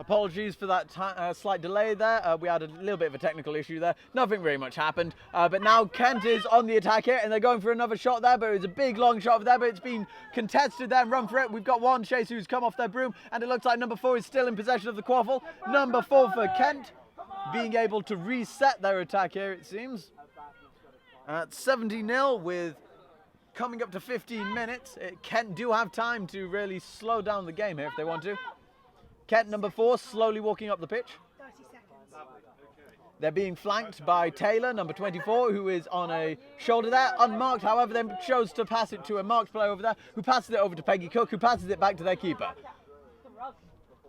Apologies for that slight delay there. We had a little bit of a technical issue there. Nothing very much happened. But now Kent is on the attack here, and they're going for another shot there. But it's a big, long shot over there, but it's been contested there and run for it. We've got one chase who's come off their broom, and it looks like number 4 is still in possession of the quaffle. Number 4 for Kent, being able to reset their attack here, it seems. At 70-0 with coming up to 15 minutes. Kent do have time to really slow down the game here if they want to. Kent, number 4, slowly walking up the pitch. 30 seconds. They're being flanked by Taylor, number 24, who is on a shoulder there, unmarked. However, they chose to pass it to a marked player over there, who passes it over to Peggy Cook, who passes it back to their keeper.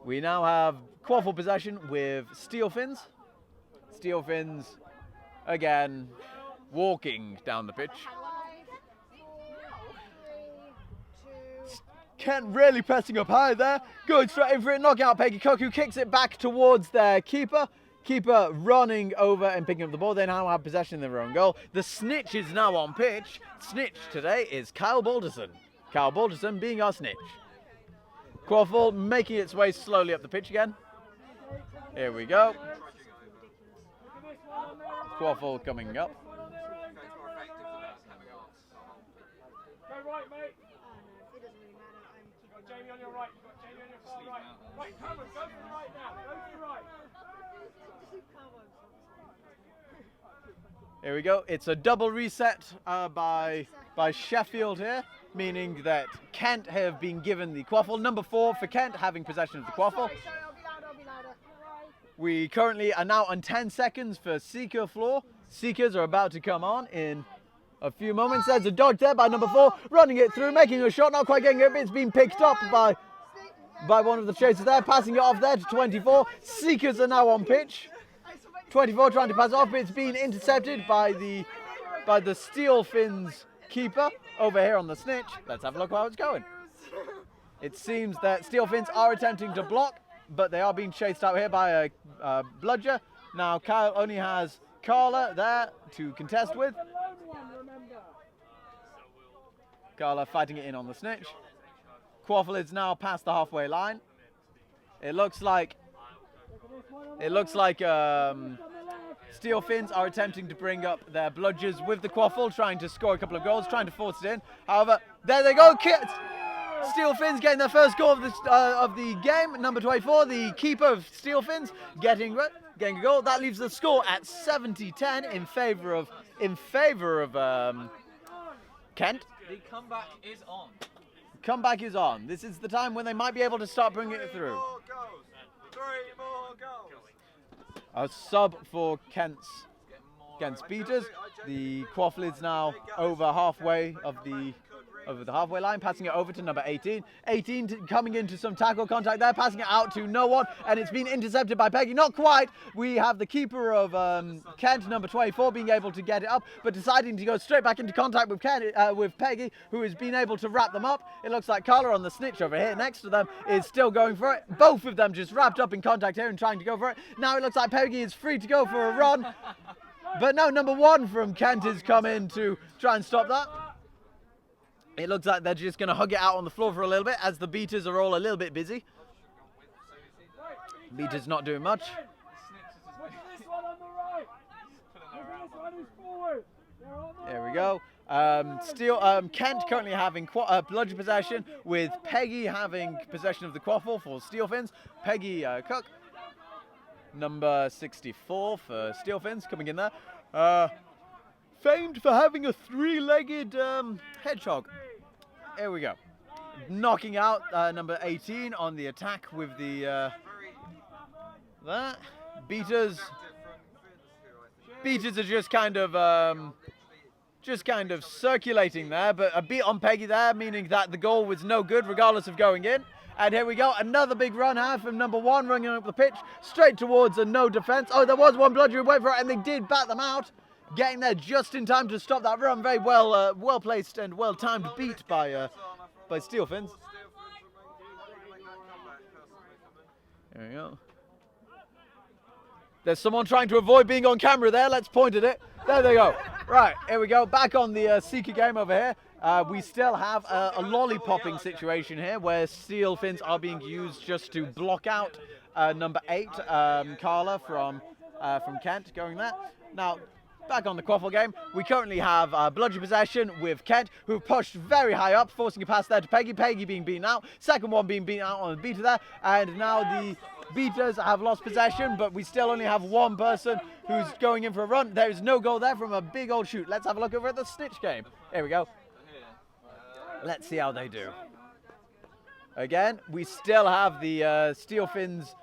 We now have quaffle possession with Steelfins. Steelfins, again, walking down the pitch. Kent really pressing up high there, going straight in for it, knocking out Peggy Cook, who kicks it back towards their keeper. Keeper running over and picking up the ball. They now have possession in their own goal. The Snitch is now on pitch. Snitch today is Kyle Balderson. Kyle Balderson being our Snitch. Quaffle making its way slowly up the pitch again. Here we go. Quaffle coming up. Right, mate. It doesn't really matter. You've got Jamie on your right. You've got Jamie on your far right. Right, come on, go to the right now. Go to the right. Here we go. It's a double reset by Sheffield here, meaning that Kent have been given the quaffle. Number 4 for Kent having possession of the quaffle. Sorry, I'll be louder. We currently are now on 10 seconds for Seeker floor. Seekers are about to come on in a few moments. There's a dodge there by number 4, running it through, making a shot, not quite getting it. It's been picked up by one of the chasers there, passing it off there to 24. Seekers are now on pitch. 24 trying to pass it off, but it's been intercepted by the Steelfins keeper over here on the Snitch. Let's have a look how it's going. It seems that Steelfins are attempting to block, but they are being chased out here by a bludger. Now Kyle only has Carla there to contest with. Carla fighting it in on the Snitch. Quaffle is now past the halfway line. It looks like Steelfins are attempting to bring up their bludgers with the quaffle, trying to score a couple of goals, trying to force it in. However, there they go. Steelfins getting their first goal of the game. Number 24, the keeper of Steelfins, getting a goal. That leaves the score at 70-10 in favour of Kent. The comeback is on. Comeback is on. This is the time when they might be able to start bringing it through. 3 more goals. A sub for Kent's beaters. The quaffle is now over halfway over the halfway line, passing it over to number 18. 18 coming into some tackle contact there, passing it out to no one, and it's been intercepted by Peggy. Not quite. We have the keeper of Kent, number 24, being able to get it up, but deciding to go straight back into contact with Peggy, who has been able to wrap them up. It looks like Carla on the Snitch over here next to them is still going for it. Both of them just wrapped up in contact here and trying to go for it. Now it looks like Peggy is free to go for a run, but no, number 1 from Kent has come in to try and stop that. It looks like they're just going to hug it out on the floor for a little bit as the beaters are all a little bit busy. Beaters not doing much. There we go. Kent currently having bludger possession, with Peggy having possession of the quaffle for Steelfins. Peggy Cook, number 64 for Steelfins, coming in there. Famed for having a 3-legged hedgehog. Here we go. Knocking out number 18 on the attack with the that. Beaters are just kind of circulating there, but a beat on Peggy there, meaning that the goal was no good regardless of going in. And here we go, another big run out from number 1 running up the pitch, straight towards a no defence. Oh, there was one bludger who went for it, and they did bat them out. Getting there just in time to stop that run. Very well placed and well timed beat by Steelfins. There we go. There's someone trying to avoid being on camera there. Let's point at it. There they go. Right, here we go. Back on the Seeker game over here. We still have a lollipopping situation here where Steelfins are being used just to block out number 8, Carla from Kent going there. Now, back on the quaffle game, we currently have bludger possession with Kent, who pushed very high up, forcing a pass there to Peggy. Peggy being beaten out, second one being beaten out on the beater there, and now the beaters have lost possession, but we still only have one person who's going in for a run. There is no goal there from a big old shoot. Let's have a look over at the Snitch game. Here we go. Let's see how they do. Again, we still have the Steelfins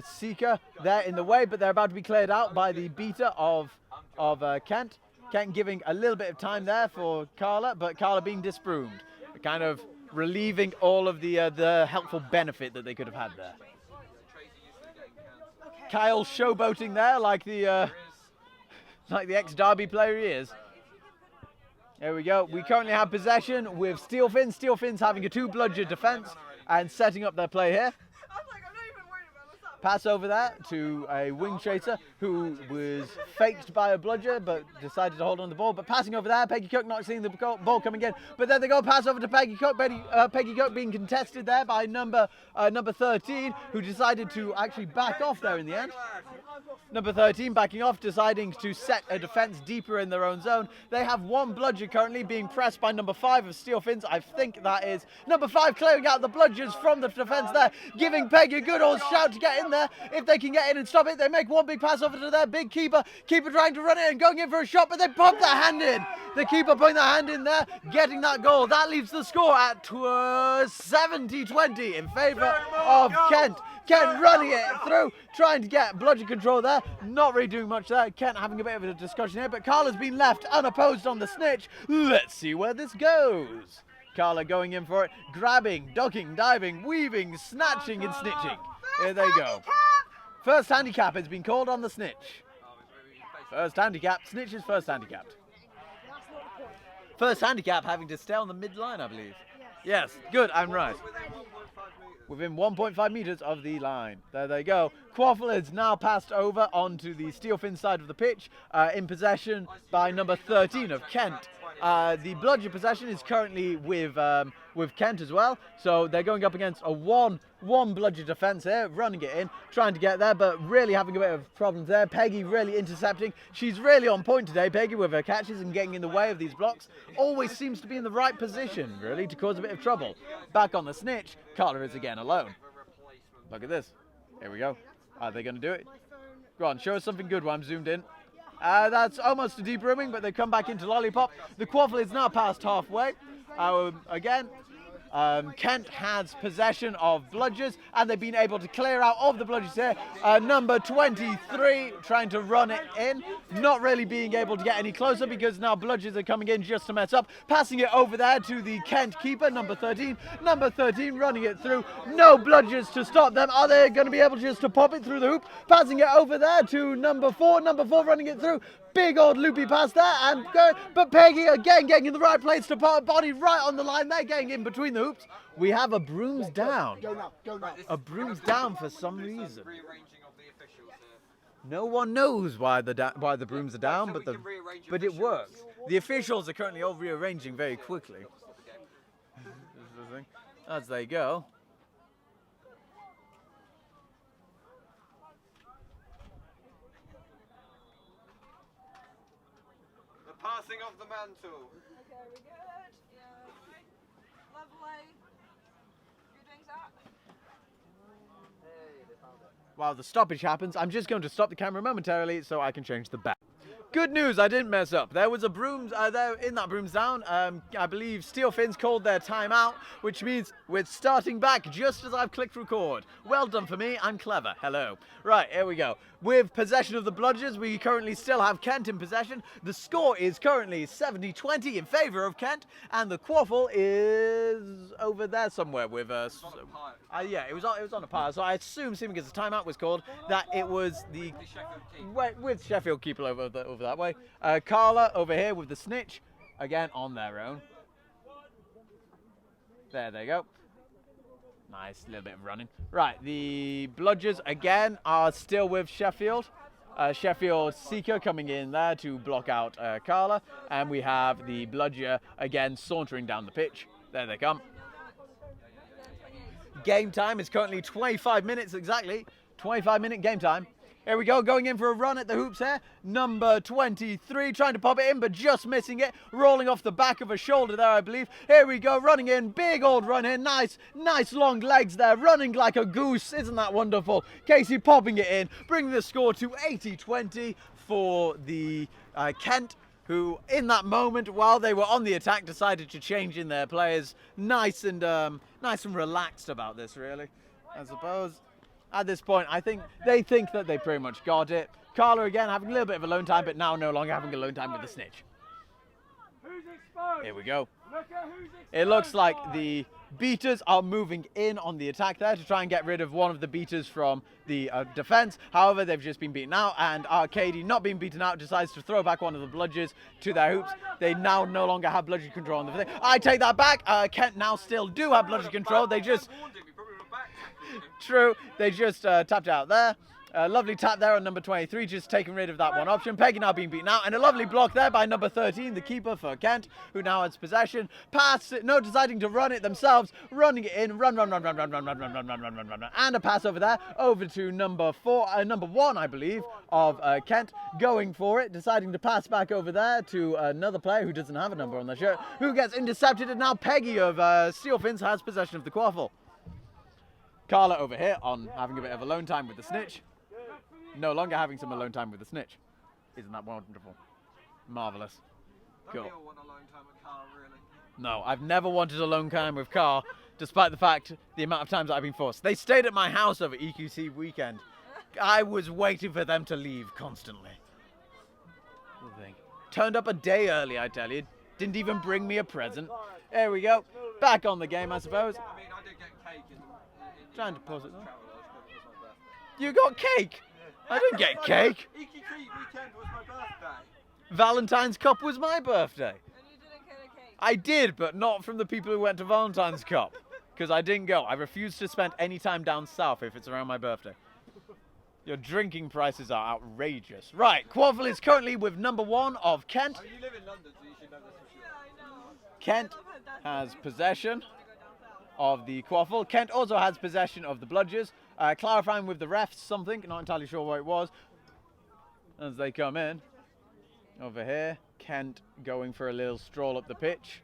Seeker there in the way, but they're about to be cleared out by the beater of Kent. Kent giving a little bit of time there for Carla, but Carla being disbroomed, kind of relieving all of the helpful benefit that they could have had there. Kyle showboating there like the ex-Derby player he is. There we go. We currently have possession with Steelfins. Steelfins having a 2 bludger defense and setting up their play here. Pass over there to a wing chaser who was faked by a bludger but decided to hold on to the ball. But passing over there, Peggy Cook not seeing the ball coming in. But then they go pass over to Peggy Cook. Peggy Cook being contested there by number 13, who decided to actually back off there in the end. Number 13 backing off, deciding to set a defense deeper in their own zone. They have 1 bludger currently being pressed by number 5 of Steelfins. I think that is number 5 clearing out the bludgers from the defense there, giving Peggy a good old shout to get in there. If they can get in and stop it, they make 1 big pass over to their big keeper. Keeper trying to run it and going in for a shot, but they pump their hand in. The keeper putting their hand in there, getting that goal. That leaves the score at 70-20 in favour of Kent. Kent running it through, trying to get bludger control there. Not really doing much there. Kent having a bit of a discussion here, but Carla's been left unopposed on the Snitch. Let's see where this goes. Carla going in for it, grabbing, ducking, diving, weaving, snatching and snitching. Here they go. First handicap has been called on the Snitch. First handicap. Snitch is first handicapped. First handicap having to stay on the mid-line, I believe. Yes, good, I'm right. Within 1.5 metres of the line. There they go. Quaffle is now passed over onto the Steelfin side of the pitch, in possession by number 13 of Kent. The bludger possession is currently with Kent as well, so they're going up against a one bludger defence here, running it in, trying to get there, but really having a bit of problems there. Peggy really intercepting. She's really on point today, Peggy, with her catches and getting in the way of these blocks. Always seems to be in the right position, really, to cause a bit of trouble. Back on the Snitch, Carla is again alone. Look at this. Here we go. Are they going to do it? Go on, show us something good while I'm zoomed in. That's almost a deep rooming, but they come back into Lollipop. The Quaffle is now past halfway. Again, Kent has possession of bludgers, and they've been able to clear out of the bludgers here. Number 23 trying to run it in, not really being able to get any closer because now bludgers are coming in just to mess up. Passing it over there to the Kent keeper, number 13. Number 13 running it through. No bludgers to stop them. Are they going to be able just to pop it through the hoop? Passing it over there to number 4. Number 4 running it through. Big old loopy pass there, and but Peggy again getting in the right place to put a body right on the line. They're getting in between the hoops. We have a brooms down. Go now. A brooms down for some reason. No one knows why the brooms are down, but it works. The officials are currently all rearranging very quickly. As they go. Passing of the mantle. Okay, we're good. Yeah. Lovely. You're doing that? While the stoppage happens, I'm just going to stop the camera momentarily so I can change the back. Good news, I didn't mess up. There was a brooms there in that brooms down. I believe Steelfins called their timeout, which means we're starting back just as I've clicked record. Well done for me, I'm clever. Hello. Right, here we go. With possession of the bludgers, we currently still have Kent in possession. The score is currently 70-20 in favour of Kent, and the Quaffle is over there somewhere with us. Yeah, it was on a par. So I assume, seeming as the timeout was called, that it was the with Sheffield keeper over that way. Carla over here with the Snitch, again on their own. There they go. Nice little bit of running. Right, the bludgers again are still with Sheffield. Sheffield Seeker coming in there to block out Carla, and we have the bludger again sauntering down the pitch. There they come. Game time is currently 25 minutes exactly. 25-minute game time. Here we go, going in for a run at the hoops here. Number 23, trying to pop it in, but just missing it. Rolling off the back of a shoulder there, I believe. Here we go, running in, big old run in. Nice long legs there, running like a goose. Isn't that wonderful? Casey popping it in, bringing the score to 80-20 for the Kent, who in that moment, while they were on the attack, decided to change in their players. Nice and relaxed about this, really, I suppose. At this point, I think they think that they pretty much got it. Carla again having a little bit of alone time, but now no longer having alone time with the Snitch. Here we go. It looks like the beaters are moving in on the attack there to try and get rid of one of the beaters from the defense. However, they've just been beaten out, and Arcady, not being beaten out, decides to throw back one of the bludgers to their hoops. They now no longer have bludger control on the thing. I take that back. Kent now still do have bludger control. They just... True, they just tapped out there. Lovely tap there on number 23, just taking rid of that one option. Peggy now being beaten out, and a lovely block there by number 13, the keeper for Kent, who now has possession. Pass, no, deciding to run it themselves, running it in, run, and a pass over there, over to number 1, I believe, of Kent, going for it, deciding to pass back over there to another player who doesn't have a number on their shirt, who gets intercepted, and now Peggy of Steelfins has possession of the quaffle. Carla over here on having a bit of alone time with the Snitch. No longer having some alone time with the Snitch. Isn't that wonderful? Marvellous. Cool. No, I've never wanted alone time with Carl, despite the fact the amount of times that I've been forced. They stayed at my house over EQC weekend. I was waiting for them to leave constantly. Turned up a day early, I tell you. Didn't even bring me a present. There we go. Back on the game, I suppose. I mean, I did get cake in Trying to pause it though. You got cake? I didn't get cake. EQC weekend was my birthday. Valentine's Cup was my birthday. And you didn't get a cake. I did, but not from the people who went to Valentine's Cup. Because I didn't go. I refuse to spend any time down south if it's around my birthday. Your drinking prices are outrageous. Right, Quaffle is currently with number 1 of Kent. Oh, you live in London, so you should know this for sure. Yeah, I know. Kent has possession of the Quaffle. Kent also has possession of the bludgers. Clarifying with the refs something, not entirely sure what it was. As they come in. Over here, Kent going for a little stroll up the pitch.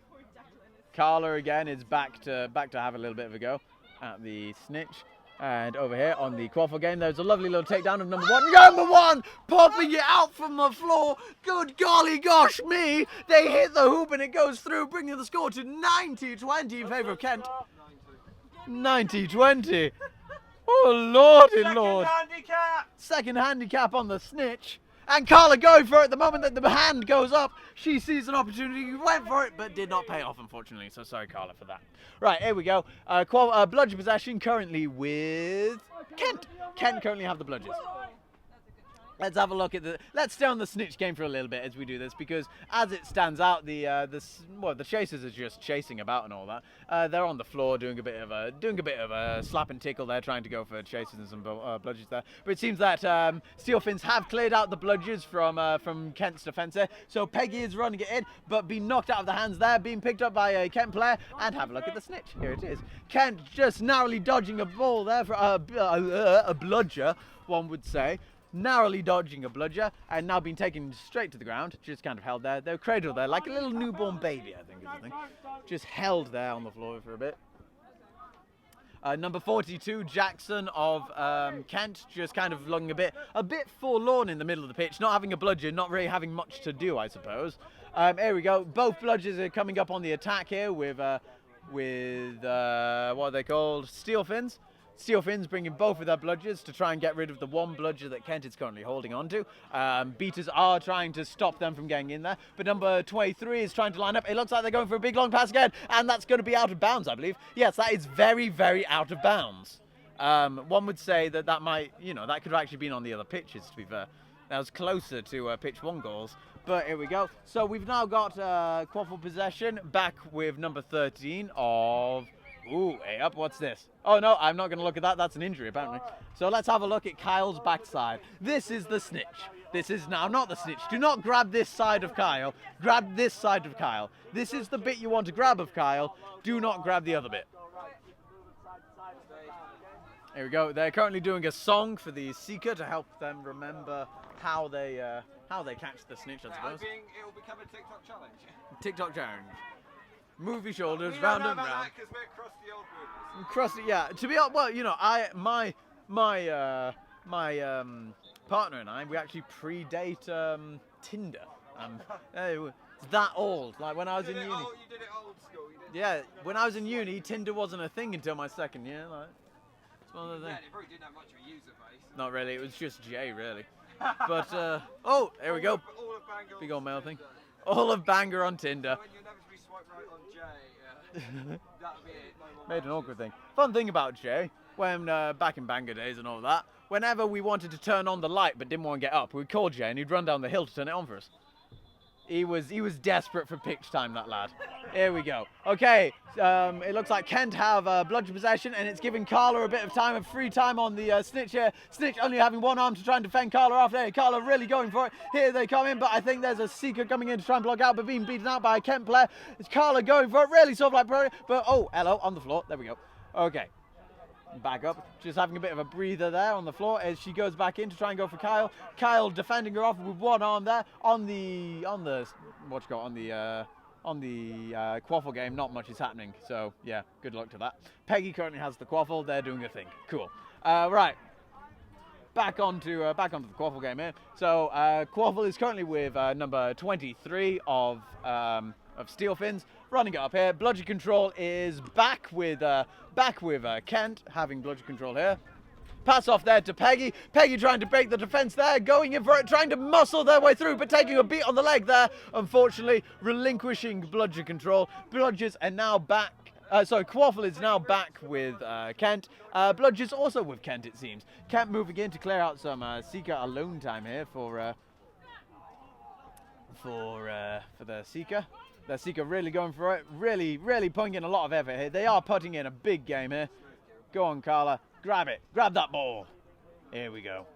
Carla again is back to have a little bit of a go at the Snitch. And over here on the Quaffle game, there's a lovely little takedown of number 1. Number 1 popping it out from the floor. Good golly gosh me. They hit the hoop and it goes through, bringing the score to 90-20 in favour of Kent. 90-20. Oh lordy lord. Second handicap on the Snitch. And Carla going for it the moment that the hand goes up. She sees an opportunity, went for it, but did not pay off, unfortunately. So sorry, Carla, for that. Right, here we go. Bludger possession currently with Kent. Kent currently have the bludgers. Let's have a look at let's stay on the Snitch game for a little bit as we do this, because as it stands out, the chasers are just chasing about and all that. They're on the floor doing a bit of a slap and tickle there, trying to go for chasers and some bludgers there. But it seems that Steelfins have cleared out the bludgers from Kent's defence there. So Peggy is running it in, but being knocked out of the hands there, being picked up by a Kent player. And have a look at the Snitch. Here it is. Kent just narrowly dodging a ball there for a bludger, one would say. Narrowly dodging a bludger, and now being taken straight to the ground, just kind of held there. They're cradled there like a little newborn baby, I think is the thing. Just held there on the floor for a bit. Number 42, Jackson of Kent, just kind of looking a bit forlorn in the middle of the pitch, not having a bludger, not really having much to do, I suppose. Here we go. Both bludgers are coming up on the attack here with what are they called? Steelfins. Steelfins bringing both of their bludgers to try and get rid of the one bludger that Kent is currently holding on to. Beaters are trying to stop them from getting in there, but number 23 is trying to line up. It looks like they're going for a big long pass again, and that's going to be out of bounds, I believe. Yes, that is very, very out of bounds. One would say that might, that could have actually been on the other pitches, to be fair. That was closer to pitch 1 goals. But here we go. So we've now got Quaffle possession back with number 13 of... Ooh, hey up, what's this? Oh no, I'm not going to look at that. That's an injury, apparently. So let's have a look at Kyle's backside. This is the Snitch. This is now not the Snitch. Do not grab this side of Kyle. Grab this side of Kyle. This is the bit you want to grab of Kyle. Do not grab the other bit. Here we go. They're currently doing a song for the Seeker to help them remember how they catch the snitch, I suppose. It will become a TikTok challenge. TikTok challenge. Move your shoulders We round don't know and about round. that 'cause we're crusty old boomers. Crusty, yeah. To be honest, well, you know, my partner and I, we actually predate Tinder. It's that old. Like when I was in uni. You did it old school. You did Yeah, when I was in uni, Tinder wasn't a thing until my second year. Like, it's one of the Yeah, things. they probably didn't have much of a user base. Not really. It was just Jay, really. But oh, there we go. All of Bangor Big old on male Tinder. thing. All of Bangor on Tinder. When you inevitably swipe right on Jay, that'll be it. No more Made an matches. awkward thing. Fun thing about Jay, when back in Bangor days and all that, whenever we wanted to turn on the light but didn't want to get up, we'd call Jay and he'd run down the hill to turn it on for us. He was desperate for pitch time, that lad. Here we go. Okay, it looks like Kent have bludgeon possession, and it's giving Carla a bit of time and free time on the Snitch here. Snitch only having one arm to try and defend Carla after there. Carla really going for it. Here they come in, but I think there's a Seeker coming in to try and block out, but being beaten out by a Kent player. It's Carla going for it, really sort of like pro, but oh, hello, on the floor. There we go. Okay. Back up, just having a bit of a breather there on the floor as she goes back in to try and go for Kyle. Kyle defending her off with one arm there on the quaffle game. Not much is happening, so yeah, good luck to that. Peggy currently has the quaffle. They're doing a thing. Cool. Right. Back onto the quaffle game here. So quaffle is currently with number 23 of Steelfins, running it up here. Bludgeon control is back with Kent having bludgeon control here. Pass off there to Peggy. Peggy trying to break the defense there, going in for it, trying to muscle their way through, but taking a beat on the leg there. Unfortunately, relinquishing bludgeon control. Bludgers are now back. Quaffle is now back with Kent. Bludgers also with Kent, it seems. Kent moving in to clear out some Seeker alone time here for the Seeker. The Seeker really going for it, really putting in a lot of effort here. They are putting in a big game here. Go on, Carla. Grab it. Grab that ball. Here we go.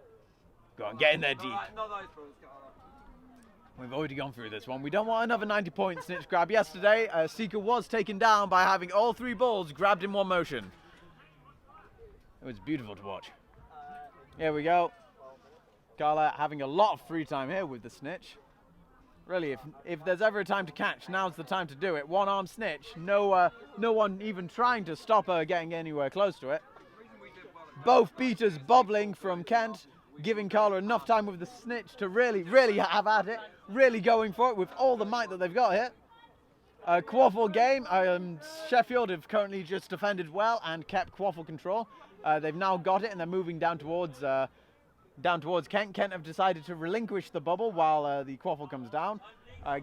Go on, get in there deep. Alright, not those balls, Carla. We've already gone through this one. We don't want another 90-point snitch grab. Yesterday, Seeker was taken down by having all three balls grabbed in one motion. It was beautiful to watch. Here we go. Carla having a lot of free time here with the snitch. Really, if there's ever a time to catch, now's the time to do it. One-arm snitch. No one even trying to stop her getting anywhere close to it. Both beaters bobbling from Kent, giving Carla enough time with the snitch to really have at it. Really going for it with all the might that they've got here. Quaffle game. Sheffield have currently just defended well and kept quaffle control. They've now got it and they're moving down towards Kent. Kent have decided to relinquish the bubble while the quaffle comes down,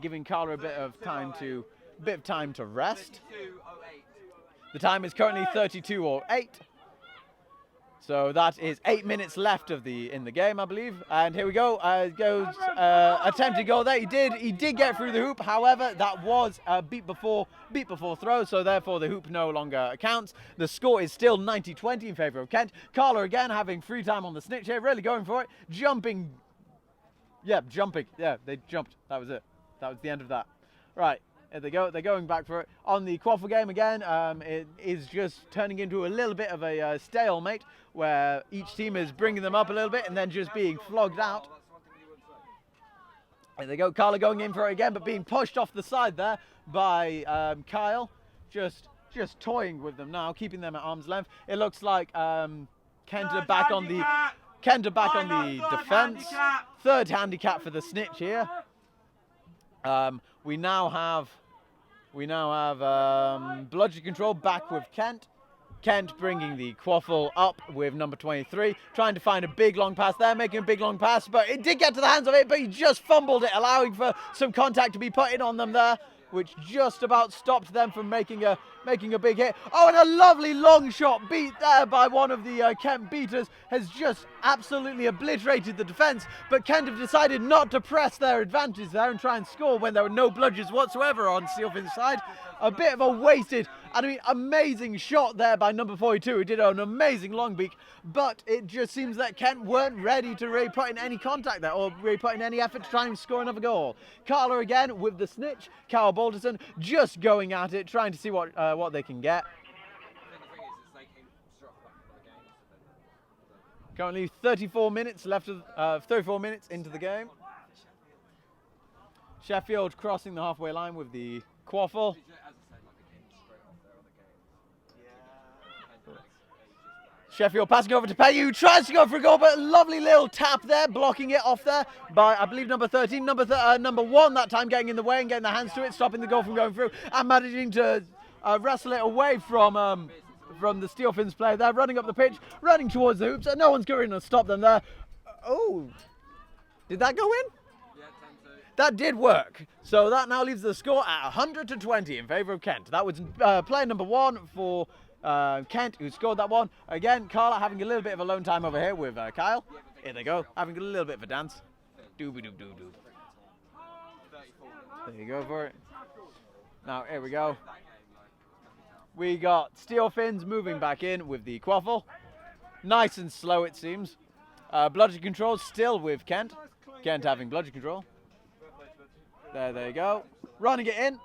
giving Carla a bit of time to rest. 32:08. The time is currently 32:08. So that is 8 minutes left in the game, I believe. And here we go. Goes attempted goal there. He did get through the hoop. However, that was a beat before throw. So therefore, the hoop no longer counts. The score is still 90-20 in favour of Kent. Carla again having free time on the snitch here, really going for it, jumping. Yeah, jumping. Yeah, they jumped. That was it. That was the end of that. Right. There they go. They're going back for it. On the quaffle game again, it is just turning into a little bit of a stalemate where each team is bringing them up a little bit and then just being flogged out. That's one thing you would say. There they go. Carla going in for it again, but being pushed off the side there by Kyle. Just toying with them now, keeping them at arm's length. It looks like Kent are back on the defense. Third handicap for the snitch here. We now have bludgeon control back with Kent. Kent bringing the quaffle up with number 23, trying to find a big long pass there, making a big long pass, but it did get to the hands of it, but he just fumbled it, allowing for some contact to be put in on them there, which just about stopped them from making a big hit. Oh, and a lovely long shot beat there by one of the Kent beaters has just absolutely obliterated the defense, but Kent have decided not to press their advantage there and try and score when there were no bludgers whatsoever on Steelfins' side. A bit of a wasted, amazing shot there by number 42, who did an amazing long beak, but it just seems that Kent weren't ready to really put in any contact there, or really put in any effort to try and score another goal. Carla again with the snitch, Carl Balderson just going at it, trying to see what they can get. I think the thing is they came straight off the back of the game. Currently 34 minutes left of 34 minutes into the game. Sheffield crossing the halfway line with the quaffle. Sheffield passing over to Peggy, who tries to go for a goal, but a lovely little tap there, blocking it off there by, I believe, number 13, number 1 that time, getting in the way and getting their hands to it, stopping the goal from going through, and managing to wrestle it away from the Steelfins player there, running up the pitch, running towards the hoops, and no one's going to stop them there. Oh, did that go in? Yeah, 10-2. That did work. So that now leaves the score at 100-20 in favour of Kent. That was player number 1 for Kent, who scored that one. Again, Carla having a little bit of alone time over here with Kyle. Here they go, having a little bit of a dance. Dooby-doob-doob-doob. There you go for it. Now, here we go. We got Steelfins moving back in with the quaffle. Nice and slow, it seems. Bludgeon control still with Kent. Kent having bludgeon control. There you go. Running it in.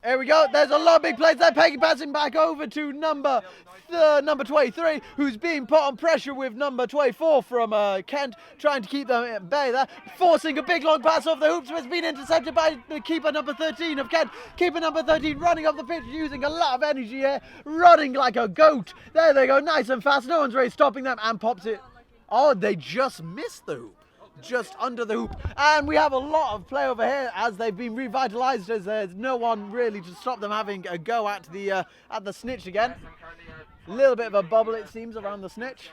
Here we go. There's a lot of big plays there. Peggy passing back over to number 23, who's being put on pressure with number 24 from Kent, trying to keep them at bay there. Forcing a big long pass off the hoops, but it's been intercepted by the keeper number 13 of Kent. Keeper number 13 running up the pitch, using a lot of energy here, running like a goat. There they go, nice and fast. No one's really stopping them, and pops it. Oh, they just missed the hoop. Just under the hoop, and we have a lot of play over here as they've been revitalized, as there's no one really to stop them having a go at the Snitch again. A little bit of a bubble, it seems, around the Snitch.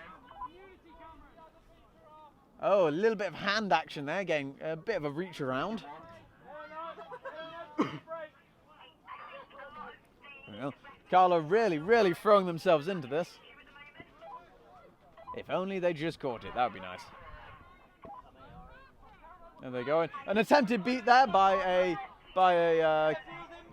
Oh, a little bit of hand action there, getting a bit of a reach around. Well, Carlo really throwing themselves into this. If only they just caught it, that would be nice. There they go. An attempted beat there by a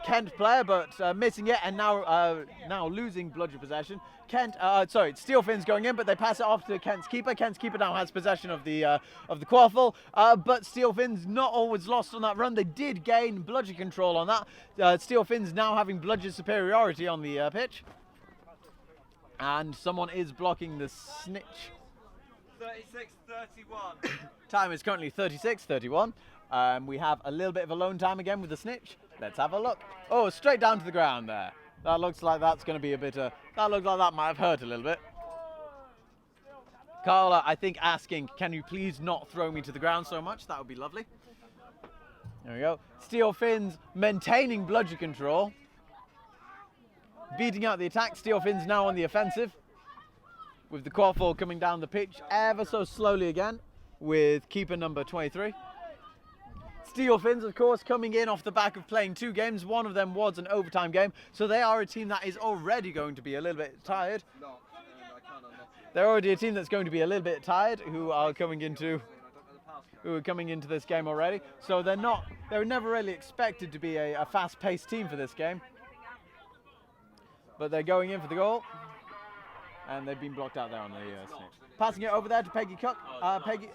Kent player, but missing it, and now losing bludgeon possession. Steelfins going in, but they pass it off to Kent's keeper. Kent's keeper now has possession of the quaffle, but Steelfins not always lost on that run. They did gain bludgeon control on that. Steelfins now having bludgeon superiority on the pitch, and someone is blocking the Snitch. 36-31. Time is currently 36-31. We have a little bit of alone time again with the Snitch. Let's have a look. Oh, straight down to the ground there. That looks like that's going to be a bit that looks like that might have hurt a little bit. Carla, I think, asking, can you please not throw me to the ground so much? That would be lovely. There we go. Steelfins maintaining bludgeon control. Beating out the attack. Steelfins now on the offensive, with the quaffle coming down the pitch ever so slowly again, with keeper number 23. Steelfins, of course, coming in off the back of playing 2 games. One of them was an overtime game, so they are a team that is already going to be a little bit tired. They're already a team that's going to be a little bit tired, who are coming into this game already. So they were never really expected to be a fast-paced team for this game. But they're going in for the goal. And they've been blocked out there on the Snitch. Passing it over there to Peggy Cook.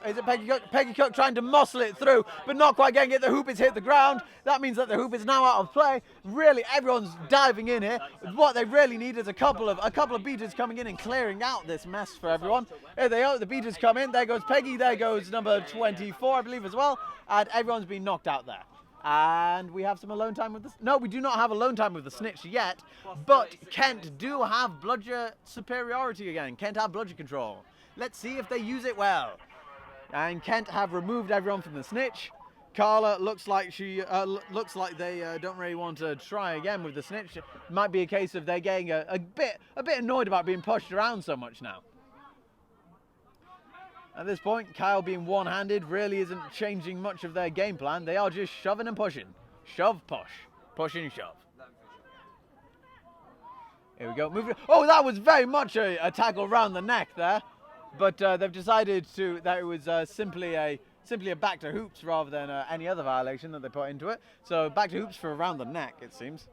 Is it Peggy Cook? Peggy Cook trying to muscle it through, but not quite getting it. The hoop has hit the ground. That means that the hoop is now out of play. Really, everyone's diving in here. What they really need is a couple of beaters coming in and clearing out this mess for everyone. Here they are. The beaters come in. There goes Peggy. There goes number 24, I believe, as well. And everyone's been knocked out there. And we have some alone time with this. No, we do not have alone time with the Snitch yet, but Kent do have bludgeon superiority again. Kent have bludgeon control. Let's see if they use it well. And Kent have removed everyone from the Snitch. Carla looks like they don't really want to try again with the Snitch. It might be a case of they're getting a bit annoyed about being pushed around so much now. At this point, Kyle being one-handed really isn't changing much of their game plan. They are just shoving and pushing. Shove, push. Push and shove. Here we go. Moving. Oh, that was very much a tackle round the neck there. But they've decided that it was simply a back to hoops rather than any other violation that they put into it. So back to hoops for around the neck, it seems.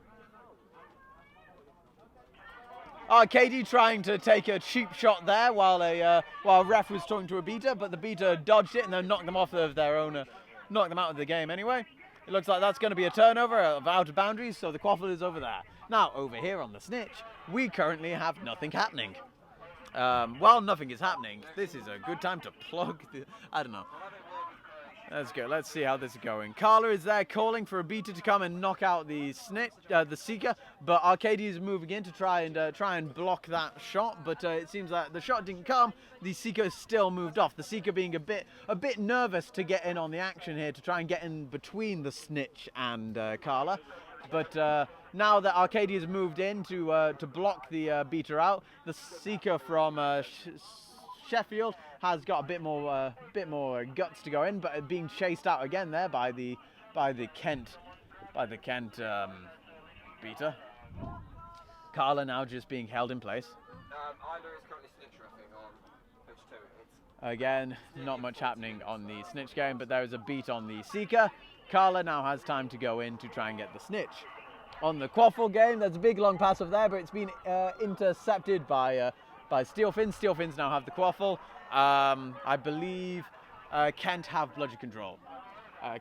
KD trying to take a cheap shot there while ref was talking to a beater, but the beater dodged it and then knocked them off of their own, knocked them out of the game anyway. It looks like that's going to be a turnover of out of boundaries, so the quaffle is over there. Now, over here on the Snitch, we currently have nothing happening. While nothing is happening, this is a good time to plug the... I don't know. Let's go. Let's see how this is going. Carla is there calling for a beater to come and knock out the Snitch, the Seeker, but Arcadia is moving in to try and block that shot. But it seems that the shot didn't come. The Seeker still moved off. The Seeker being a bit nervous to get in on the action here to try and get in between the Snitch and Carla. But now that Arcadia has moved in to block the beater out, the Seeker from Sheffield has got a bit more guts to go in, but being chased out again there by the Kent beater. Carla now just being held in place. Isla is currently Snitch reffing on pitch 2. Again, not much happening on the Snitch game, but there is a beat on the Seeker. Carla now has time to go in to try and get the Snitch. On the Quaffle game, there's a big long pass over there, but it's been intercepted by Steelfins. Steelfins now have the Quaffle. I believe Kent have bludger control.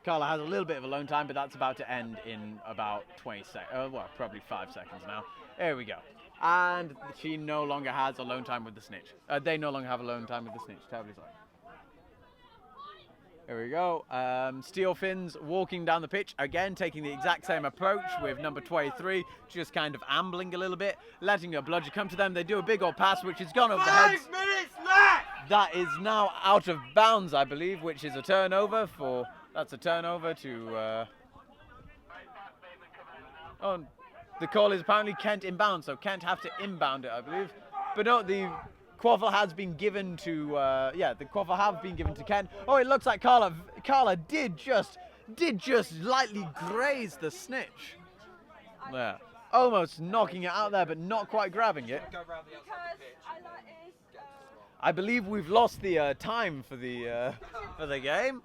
Carla has a little bit of alone time, but that's about to end in about 20 seconds. Well, probably 5 seconds now. There we go. And she no longer has alone time with the Snitch. They no longer have alone time with the Snitch. Terribly sorry. Here we go. Steelfins walking down the pitch again, taking the exact same approach with number 23, just kind of ambling a little bit, letting a bludger come to them. They do a big old pass, which has gone over the heads. 5 minutes left! That is now out of bounds, I believe, which is a turnover for. That's a turnover to. Oh, the call is apparently Kent inbound, so Kent have to inbound it, I believe. But no, the Quaffle has been given to, the Quaffle have been given to Kent. Oh, it looks like Carla did just lightly graze the Snitch. Yeah, almost knocking it out there, but not quite grabbing it. Go round the outside of the pitch. I believe we've lost the time for the game,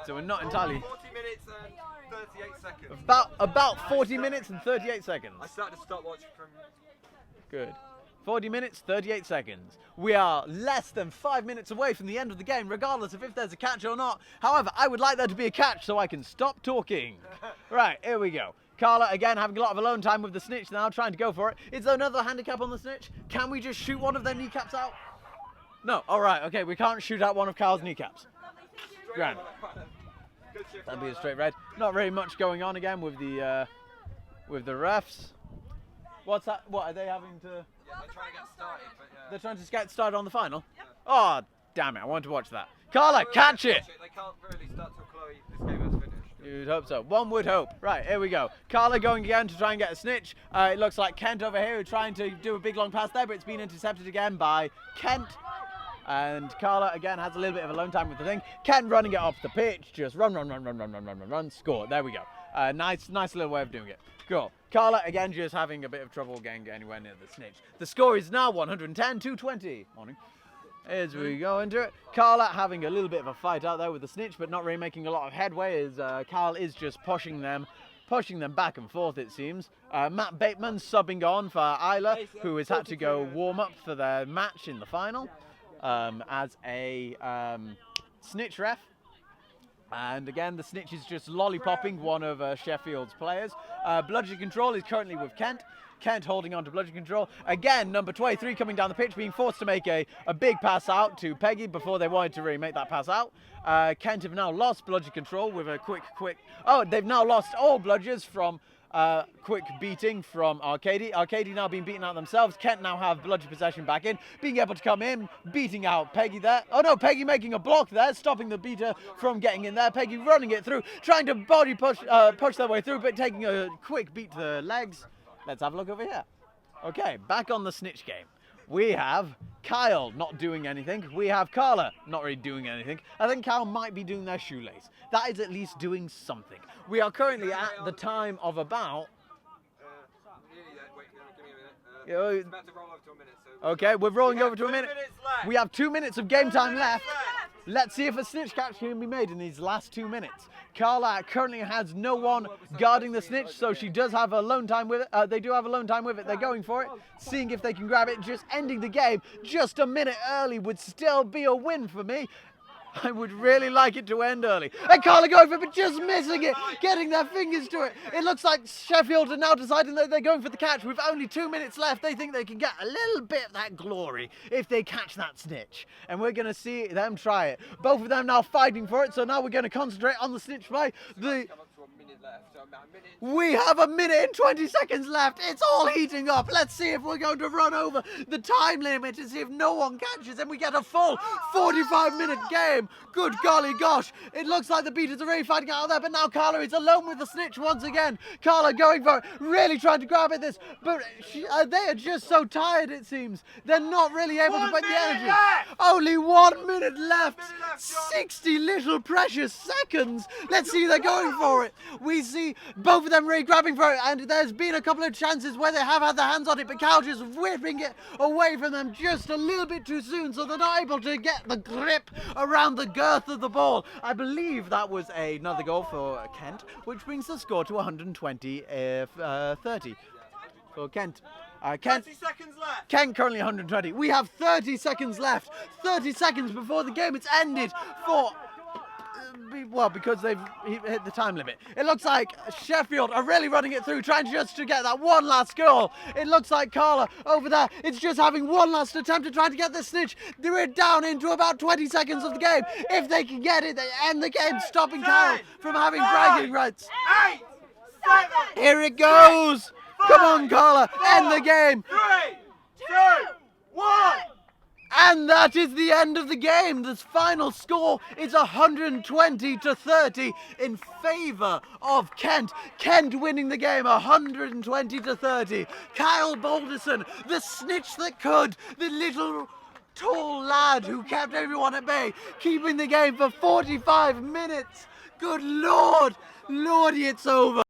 so we're not entirely. 40 minutes and 38 seconds. About 40 minutes and 38 seconds. I started to stop watching from... Good. 40 minutes, 38 seconds. We are less than 5 minutes away from the end of the game, regardless of if there's a catch or not. However, I would like there to be a catch so I can stop talking. Right, here we go. Carla, again, having a lot of alone time with the Snitch now, trying to go for it. Is there another handicap on the Snitch? Can we just shoot one of their kneecaps out? No, all right, okay, we can't shoot out one of Carl's kneecaps. Grand. That'd be a straight red. Not really much going on again with the refs. What's that? What are they having to? Yeah, they're trying to get started, but yeah. They're trying to get started on the final. Oh, damn it! I wanted to watch that. Carla, catch it! They can't really start till Chloe. This game has finished. You'd hope so. One would hope. Right, here we go. Carla going again to try and get a Snitch. It looks like Kent over here trying to do a big long pass there, but it's been intercepted again by Kent. And Carla again has a little bit of alone time with the thing. Kent running it off the pitch. Just run, score. There we go. Nice little way of doing it. Cool. Carla again just having a bit of trouble getting anywhere near the Snitch. The score is now 110-20. Morning. As we go into it, Carla having a little bit of a fight out there with the Snitch, but not really making a lot of headway as Carl is just pushing them back and forth, it seems. Matt Bateman subbing on for Isla, who has had to go warm up for their match in the final as a Snitch ref. And again, the Snitch is just lollipopping one of Sheffield's players. Bludger control is currently with Kent. Kent holding on to bludger control. Again, number 23 coming down the pitch, being forced to make a big pass out to Peggy before they wanted to really make that pass out. Kent have now lost bludger control with a quick... Oh, they've now lost all bludgers from quick beating from Arcadia. Arcadia now being beaten out themselves. Kent now have bludger possession back in, being able to come in, beating out Peggy there. Oh no, Peggy making a block there, stopping the beater from getting in there. Peggy running it through, trying to body push their way through, but taking a quick beat to the legs. Let's have a look over here. Okay, back on the Snitch game. We have Kyle not doing anything. We have Carla not really doing anything. I think Kyle might be doing their shoelace. That is at least doing something. We are currently at the time of about... Wait, give me a minute. It's about to roll over to a minute. So okay, we're rolling over to a 2 minute. minutes left. We have 2 minutes of game time left. Let's see if a Snitch catch can be made in these last 2 minutes. Carla currently has no one guarding the Snitch, so she does have alone time with it. They do have alone time with it. They're going for it, seeing if they can grab it. Just ending the game just a minute early would still be a win for me. I would really like it to end early. And Carla going for it, but just missing it, getting their fingers to it. It looks like Sheffield are now deciding that they're going for the catch. With only 2 minutes left, they think they can get a little bit of that glory if they catch that snitch. And we're going to see them try it. Both of them now fighting for it, so now we're going to concentrate on the snitch play. We have a minute and 20 seconds left. It's all heating up. Let's see if we're going to run over the time limit and see if no one catches and we get a full 45-minute game. Good golly gosh. It looks like the beaters are really fighting out there, but now Carla is alone with the snitch once again. Carla going for it, really trying to grab at this, but they are just so tired, it seems. They're not really able to put the energy. Only 1 minute left. 60 little precious seconds. Let's see, they're going for it. We see both of them really grabbing for it, and there's been a couple of chances where they have had their hands on it, but Cal just whipping it away from them just a little bit too soon, so they're not able to get the grip around the girth of the ball. I believe that was another goal for Kent, which brings the score to 120-30 for Kent. Kent, 30 seconds left. Kent currently 120. We have 30 seconds left. 30 seconds before the game. It's ended for... well, because they've hit the time limit. It looks like Sheffield are really running it through, trying just to get that one last goal. It looks like Carla over there, it's just having one last attempt to try to get the snitch. They're down into about 20 seconds of the game. If they can get it, they end the game, stopping Carol from having bragging rights. 8, 7, Here it goes. Come on, Carla, end the game. 3, 2, 1. And that is the end of the game. The final score is 120-30 in favour of Kent. Kent winning the game 120-30. Kyle Balderson, the snitch that could, the little tall lad who kept everyone at bay, keeping the game for 45 minutes. Good Lord, Lordy, it's over.